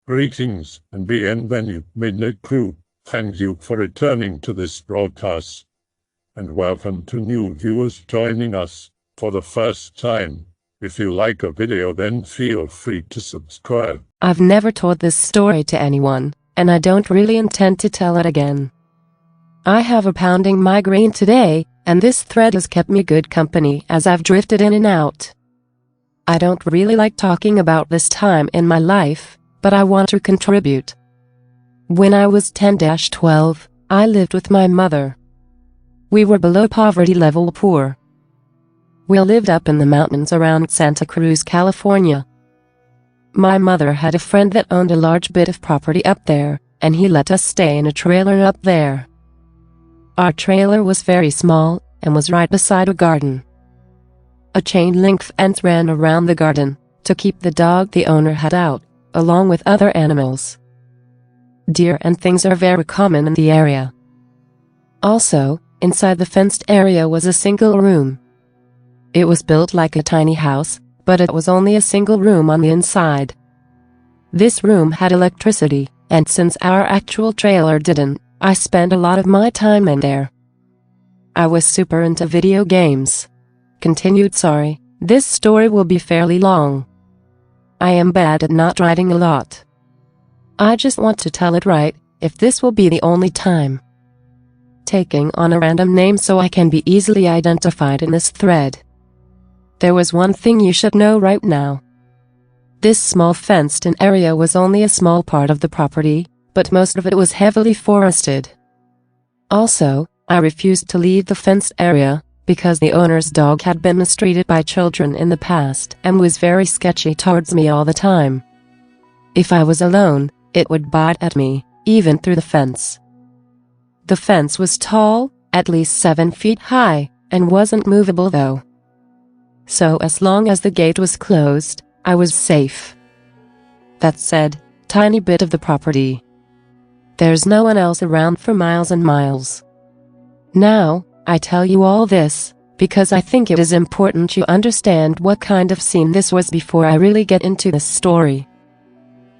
Greetings and bienvenue, midnight crew. Thank you for returning to this broadcast. And welcome to new viewers joining us for the first time. If you like a video, then feel free to subscribe. I've never told this story to anyone, and I don't really intend to tell it again. I have a pounding migraine today, and this thread has kept me good company as I've drifted in and out. I don't really like talking about this time in my life, but I want to contribute. When I was 10-12, I lived with my mother. We were below poverty level poor. We lived up in the mountains around Santa Cruz, California. My mother had a friend that owned a large bit of property up there, and he let us stay in a trailer up there. Our trailer was very small, and was right beside a garden. A chain-link fence ran around the garden, to keep the dog the owner had out, along with other animals. Deer and things are very common in the area. Also, inside the fenced area was a single room. It was built like a tiny house, but it was only a single room on the inside. This room had electricity, and since our actual trailer didn't, I spent a lot of my time in there. I was super into video games. Continued. Sorry, this story will be fairly long. I am bad at not writing a lot. I just want to tell it right, if this will be the only time. Taking on a random name so I can be easily identified in this thread. There was one thing you should know right now. This small fenced-in area was only a small part of the property, but most of it was heavily forested. Also, I refused to leave the fenced area, because the owner's dog had been mistreated by children in the past and was very sketchy towards me all the time. If I was alone, it would bite at me, even through the fence. The fence was tall, at least 7 feet high, and wasn't movable though. So as long as the gate was closed, I was safe. That said, tiny bit of the property. There's no one else around for miles and miles. Now, I tell you all this, because I think it is important you understand what kind of scene this was before I really get into this story.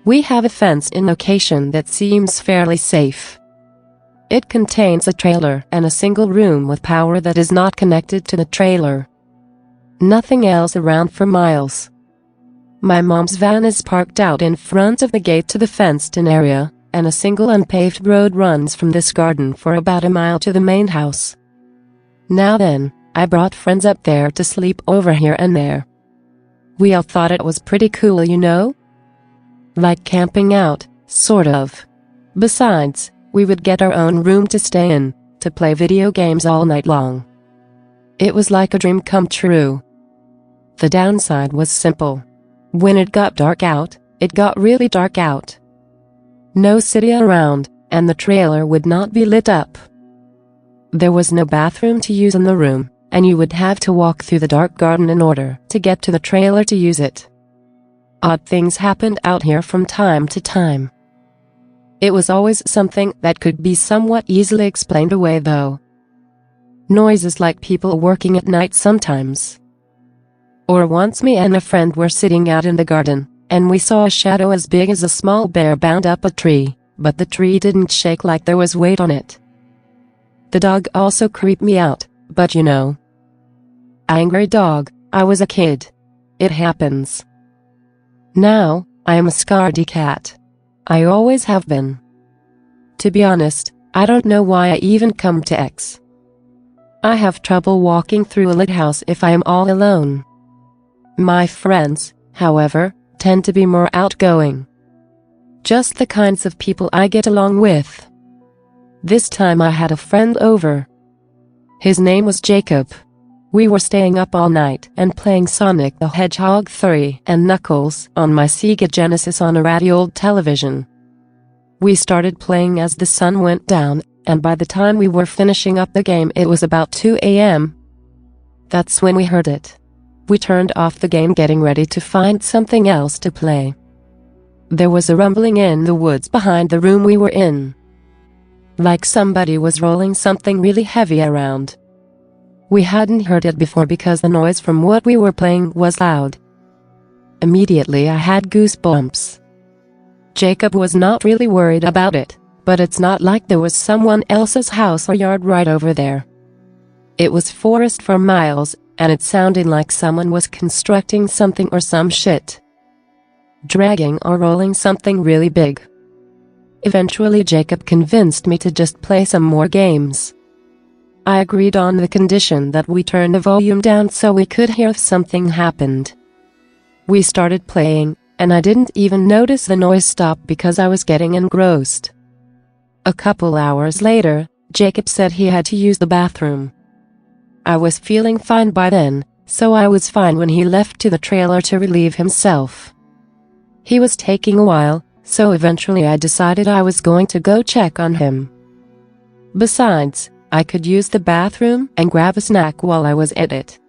We have a fenced-in location that seems fairly safe. It contains a trailer and a single room with power that is not connected to the trailer. Nothing else around for miles. My mom's van is parked out in front of the gate to the fenced-in area, and a single unpaved road runs from this garden for about a mile to the main house. Now then, I brought friends up there to sleep over here and there. We all thought it was pretty cool, you know? Like camping out, sort of. Besides, we would get our own room to stay in, to play video games all night long. It was like a dream come true. The downside was simple. When it got dark out, it got really dark out. No city around, and the trailer would not be lit up. There was no bathroom to use in the room, and you would have to walk through the dark garden in order to get to the trailer to use it. Odd things happened out here from time to time. It was always something that could be somewhat easily explained away though. Noises like people working at night sometimes. Or once me and a friend were sitting out in the garden, and we saw a shadow as big as a small bear bound up a tree, but the tree didn't shake like there was weight on it. The dog also creeped me out, but you know. Angry dog, I was a kid. It happens. Now, I am a scaredy cat. I always have been. To be honest, I don't know why I even come to X. I have trouble walking through a lit house if I am all alone. My friends, however, tend to be more outgoing. Just the kinds of people I get along with. This time I had a friend over. His name was Jacob. We were staying up all night and playing Sonic the Hedgehog 3 and Knuckles on my Sega Genesis on a ratty old television. We started playing as the sun went down, and by the time we were finishing up the game it was about 2 a.m. That's when we heard it. We turned off the game getting ready to find something else to play. There was a rumbling in the woods behind the room we were in. Like somebody was rolling something really heavy around. We hadn't heard it before because the noise from what we were playing was loud. Immediately I had goosebumps. Jacob was not really worried about it, but it's not like there was someone else's house or yard right over there. It was forest for miles, and it sounded like someone was constructing something or some shit. Dragging or rolling something really big. Eventually Jacob convinced me to just play some more games. I agreed on the condition that we turn the volume down so we could hear if something happened. We started playing, and I didn't even notice the noise stop because I was getting engrossed. A couple hours later, Jacob said he had to use the bathroom. I was feeling fine by then, so I was fine when he left to the trailer to relieve himself. He was taking a while, so eventually I decided I was going to go check on him. Besides, I could use the bathroom and grab a snack while I was at it.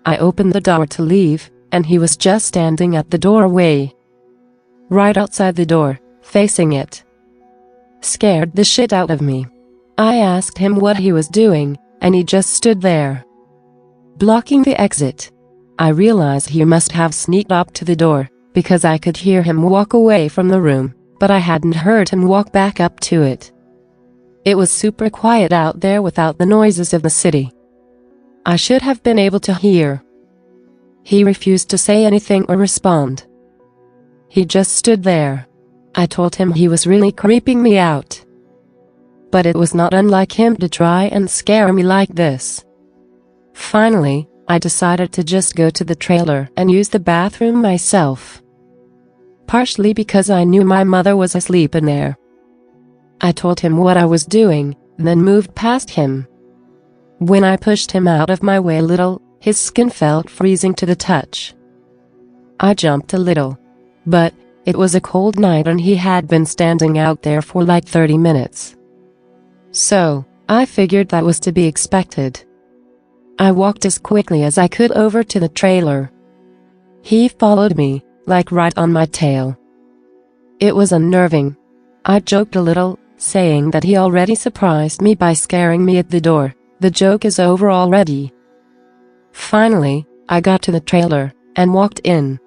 I opened the door to leave, and he was just standing at the doorway. Right outside the door, facing it. Scared the shit out of me. I asked him what he was doing, and he just stood there, blocking the exit. I realized he must have sneaked up to the door, because I could hear him walk away from the room, but I hadn't heard him walk back up to it. It was super quiet out there without the noises of the city. I should have been able to hear. He refused to say anything or respond. He just stood there. I told him he was really creeping me out. But it was not unlike him to try and scare me like this. Finally, I decided to just go to the trailer and use the bathroom myself. Partially because I knew my mother was asleep in there. I told him what I was doing, then moved past him. When I pushed him out of my way a little, his skin felt freezing to the touch. I jumped a little. But it was a cold night and he had been standing out there for like 30 minutes. So, I figured that was to be expected. I walked as quickly as I could over to the trailer. He followed me, like right on my tail. It was unnerving. I joked a little, saying that he already surprised me by scaring me at the door. The joke is over already. Finally, I got to the trailer and walked in.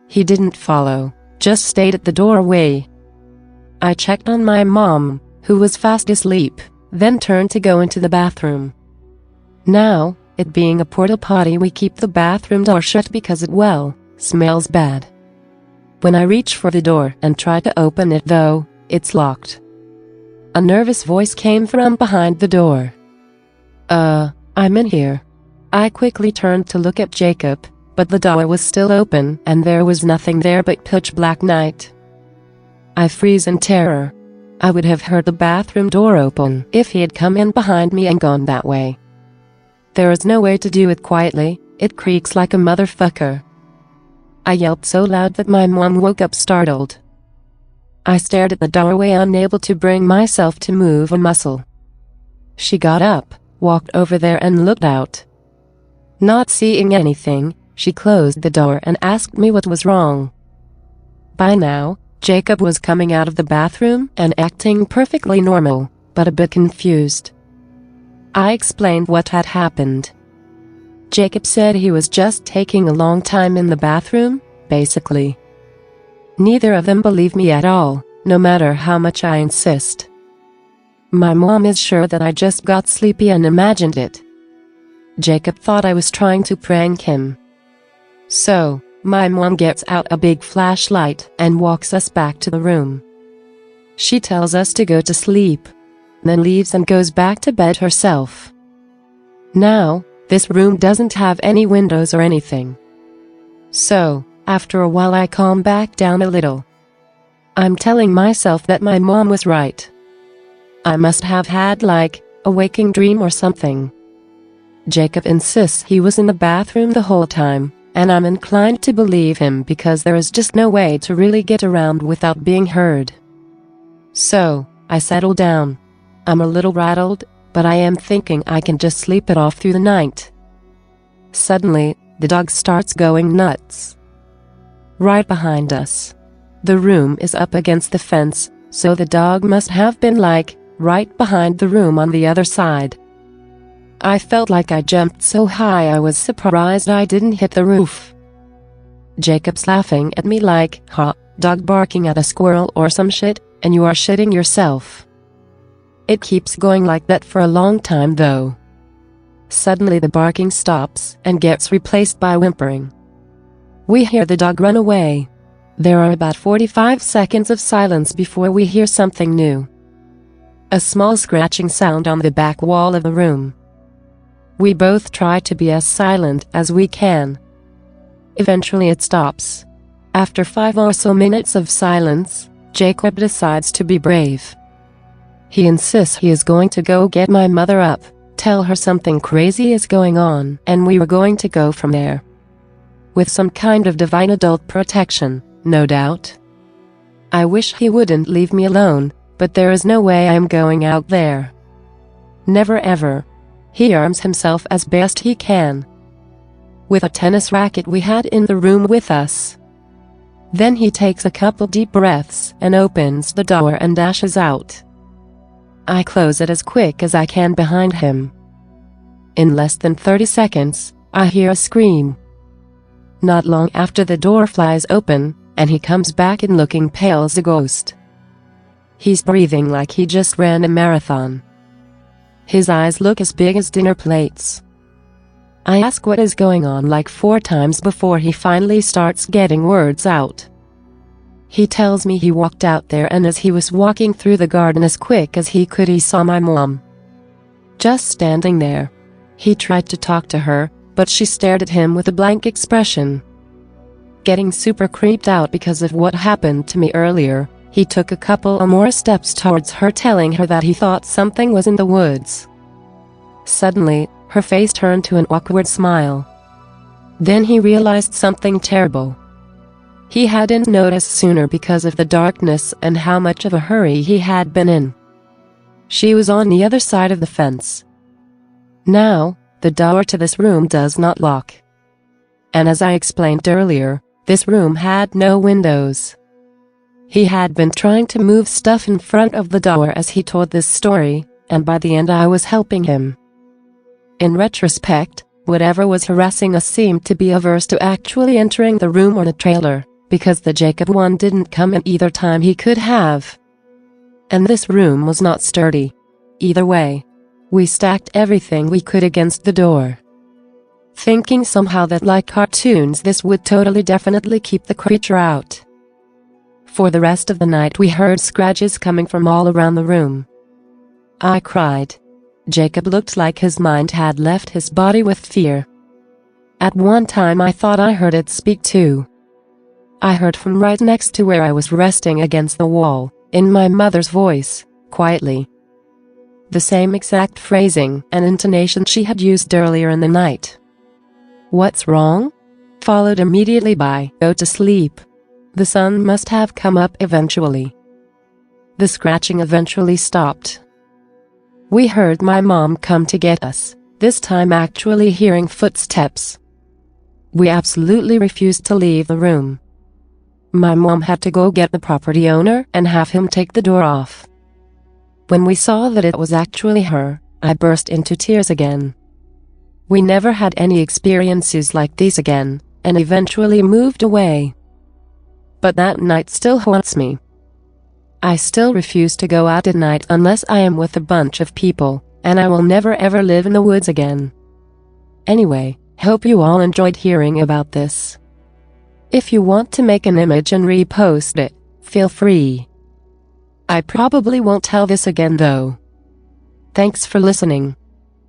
He didn't follow, just stayed at the doorway. I checked on my mom, who was fast asleep, then turned to go into the bathroom. Now, it being a porta potty, we keep the bathroom door shut because it, well, smells bad. When I reach for the door and try to open it though, it's locked. A nervous voice came from behind the door. I'm in here. I quickly turned to look at Jacob, but the door was still open and there was nothing there but pitch black night. I freeze in terror. I would have heard the bathroom door open if he had come in behind me and gone that way. There is no way to do it quietly, it creaks like a motherfucker. I yelped so loud that my mom woke up startled. I stared at the doorway, unable to bring myself to move a muscle. She got up, walked over there and looked out. Not seeing anything, she closed the door and asked me what was wrong. By now, Jacob was coming out of the bathroom and acting perfectly normal, but a bit confused. I explained what had happened. Jacob said he was just taking a long time in the bathroom, basically. Neither of them believe me at all, no matter how much I insist. My mom is sure that I just got sleepy and imagined it. Jacob thought I was trying to prank him. So, my mom gets out a big flashlight and walks us back to the room. She tells us to go to sleep, then leaves and goes back to bed herself. Now, this room doesn't have any windows or anything. So, after a while I calm back down a little. I'm telling myself that my mom was right. I must have had like a waking dream or something. Jacob insists he was in the bathroom the whole time, and I'm inclined to believe him because there is just no way to really get around without being heard. So, I settle down. I'm a little rattled, but I am thinking I can just sleep it off through the night. Suddenly, the dog starts going nuts. Right behind us. The room is up against the fence, so the dog must have been like, right behind the room on the other side. I felt like I jumped so high I was surprised I didn't hit the roof. Jacob's laughing at me like, ha, dog barking at a squirrel or some shit, and you are shitting yourself. It keeps going like that for a long time though. Suddenly the barking stops and gets replaced by whimpering. We hear the dog run away. There are about 45 seconds of silence before we hear something new. A small scratching sound on the back wall of the room. We both try to be as silent as we can. Eventually it stops. After 5 or so minutes of silence, Jacob decides to be brave. He insists he is going to go get my mother up, tell her something crazy is going on, and we were going to go from there. With some kind of divine adult protection, no doubt. I wish he wouldn't leave me alone, but there is no way I am going out there. Never ever. He arms himself as best he can with a tennis racket we had in the room with us. Then he takes a couple deep breaths and opens the door and dashes out. I close it as quick as I can behind him. In less than 30 seconds, I hear a scream. Not long after, the door flies open, and he comes back in looking pale as a ghost. He's breathing like he just ran a marathon. His eyes look as big as dinner plates. I ask what is going on like 4 times before he finally starts getting words out. He tells me he walked out there, and as he was walking through the garden as quick as he could, he saw my mom just standing there. He tried to talk to her, but she stared at him with a blank expression. Getting super creeped out because of what happened to me earlier, he took a couple more steps towards her, telling her that he thought something was in the woods. Suddenly, her face turned to an awkward smile. Then he realized something terrible. He hadn't noticed sooner because of the darkness and how much of a hurry he had been in. She was on the other side of the fence. Now, the door to this room does not lock. And as I explained earlier, this room had no windows. He had been trying to move stuff in front of the door as he told this story, and by the end I was helping him. In retrospect, whatever was harassing us seemed to be averse to actually entering the room or the trailer, because the Jacob one didn't come in either time he could have. And this room was not sturdy. Either way, we stacked everything we could against the door, thinking somehow that, like cartoons, this would totally definitely keep the creature out. For the rest of the night we heard scratches coming from all around the room. I cried. Jacob looked like his mind had left his body with fear. At one time I thought I heard it speak too. I heard from right next to where I was resting against the wall, in my mother's voice, quietly. The same exact phrasing and intonation she had used earlier in the night. "What's wrong?" followed immediately by, "Go to sleep. The sun must have come up eventually." The scratching eventually stopped. We heard my mom come to get us, this time actually hearing footsteps. We absolutely refused to leave the room. My mom had to go get the property owner and have him take the door off. When we saw that it was actually her, I burst into tears again. We never had any experiences like these again, and eventually moved away. But that night still haunts me. I still refuse to go out at night unless I am with a bunch of people, and I will never ever live in the woods again. Anyway, hope you all enjoyed hearing about this. If you want to make an image and repost it, feel free. I probably won't tell this again though. Thanks for listening.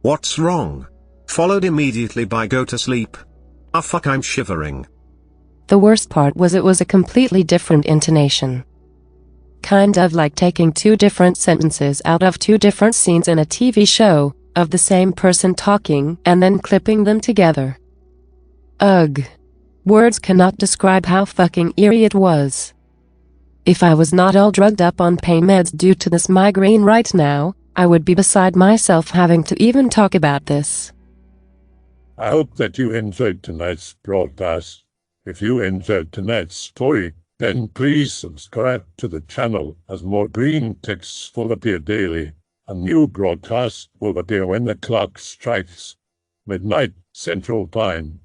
What's wrong? Followed immediately by "Go to sleep." Ah fuck, I'm shivering. The worst part was it was a completely different intonation. Kind of like taking 2 different sentences out of 2 different scenes in a TV show, of the same person talking and then clipping them together. Ugh. Words cannot describe how fucking eerie it was. If I was not all drugged up on pain meds due to this migraine right now, I would be beside myself having to even talk about this. I hope that you enjoyed tonight's broadcast. If you enjoyed tonight's story, then please subscribe to the channel as more Greentext will appear daily. A new broadcast will appear when the clock strikes midnight Central Time.